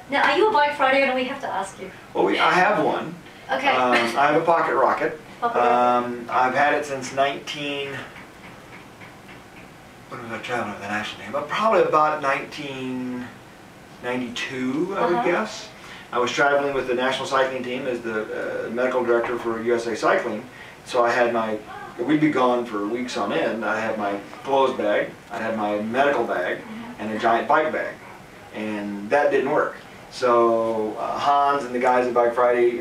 Now, are you a bike rider, or do we have to ask you? Well, I have one. Okay. I have a pocket rocket. Rocket. I've had it since 19... When was I traveling with the national team? Probably about 1992, I would guess. I was traveling with the national cycling team as the medical director for USA Cycling. So I had we'd be gone for weeks on end. I had my clothes bag, I had my medical bag, and a giant bike bag. And that didn't work. So Hans and the guys at Bike Friday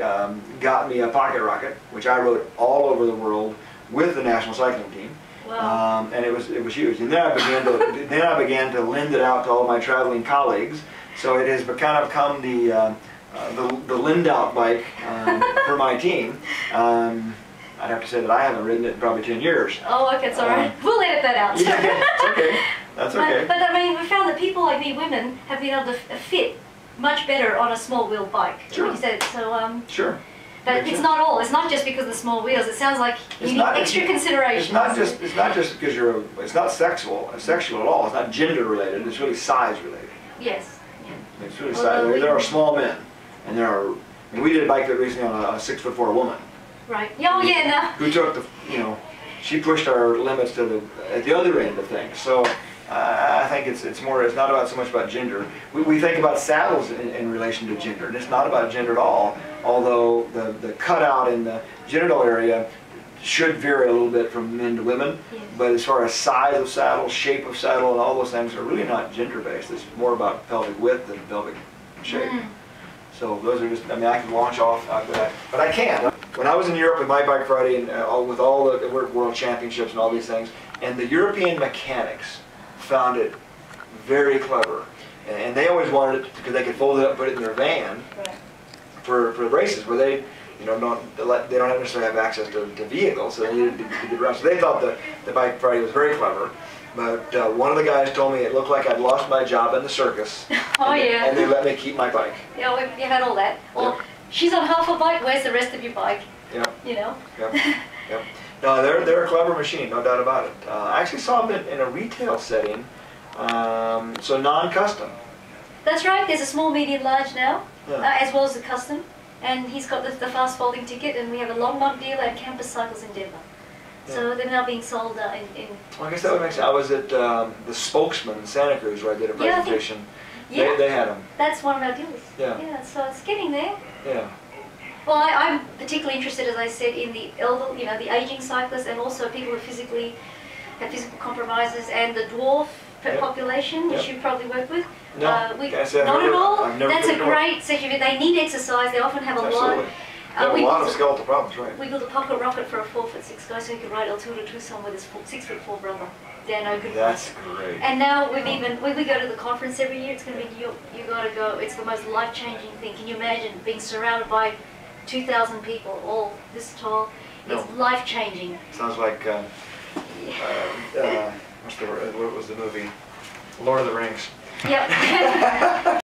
got me a pocket rocket, which I rode all over the world with the national cycling team. Wow. And it was huge. And then I began to lend it out to all my traveling colleagues. So it has kind of come the lend out bike for my team. I'd have to say that I haven't ridden it in probably 10 years. Oh, okay, it's all right. We'll edit that out. Yeah, it's okay. That's okay. But I mean, we found that people like me, women, have been able to fit much better on a small wheel bike. Sure. Like you said, so sure. But it's not all. It's not just because of the small wheels. It sounds like you need extra consideration. It's not just because it's not sexual at all. It's not gender related. It's really size related. Yes. Yeah. It's really size. There are small men, and we did a bike fit recently on a 6'4" woman. Right. Oh yeah. No. Who took she pushed our limits to at the other end of things. So I think it's not about so much about gender. We think about saddles in relation to gender, and it's not about gender at all. Although the cutout in the genital area should vary a little bit from men to women, yes. But as far as size of saddle, shape of saddle, and all those things are really not gender based. It's more about pelvic width than pelvic shape. So those are just, I mean, I can launch off after that, but I can't. When I was in Europe with my Bike Friday and with all the world championships and all these things, and the European mechanics found it very clever, and they always wanted it because they could fold it up and put it in their van for the races where they don't necessarily have access to vehicles, so they needed to get around. So they thought the Bike Friday was very clever. But one of the guys told me it looked like I'd lost my job in the circus. Oh yeah. And they let me keep my bike. Yeah, you had all that. Well, she's on half a bike. Where's the rest of your bike? Yeah. You know. Yep. Yep. No, they're a clever machine, no doubt about it. I actually saw them in a retail setting, so non-custom. That's right. There's a small, medium, large now, as well as the custom. And he's got the fast folding ticket, and we have a Longmont dealer at Campus Cycles in Denver. So they're now being sold in... Well, I guess that would make sense. I was at the Spokesman in Santa Cruz where I did a presentation. They had them. That's one of our dealers. Yeah. Yeah, so it's getting there. Yeah. Well, I'm particularly interested, as I said, in the elder, the aging cyclists, and also people who have physical compromises, and the dwarf population, which you probably work with. No, not at all. That's a great section. They need exercise. They often have a lot. A lot of skeletal problems, right? We built a pocket rocket for a 4'6" guy so he could ride El Tour de Tucson with his 6'4" brother. They're no good. That's great. And now when we go to the conference every year, it's going to be you got to go. It's the most life-changing thing. Can you imagine being surrounded by 2,000 people, all this tall? It's life-changing. Sounds like what's the word? What was the movie? Lord of the Rings. Yep.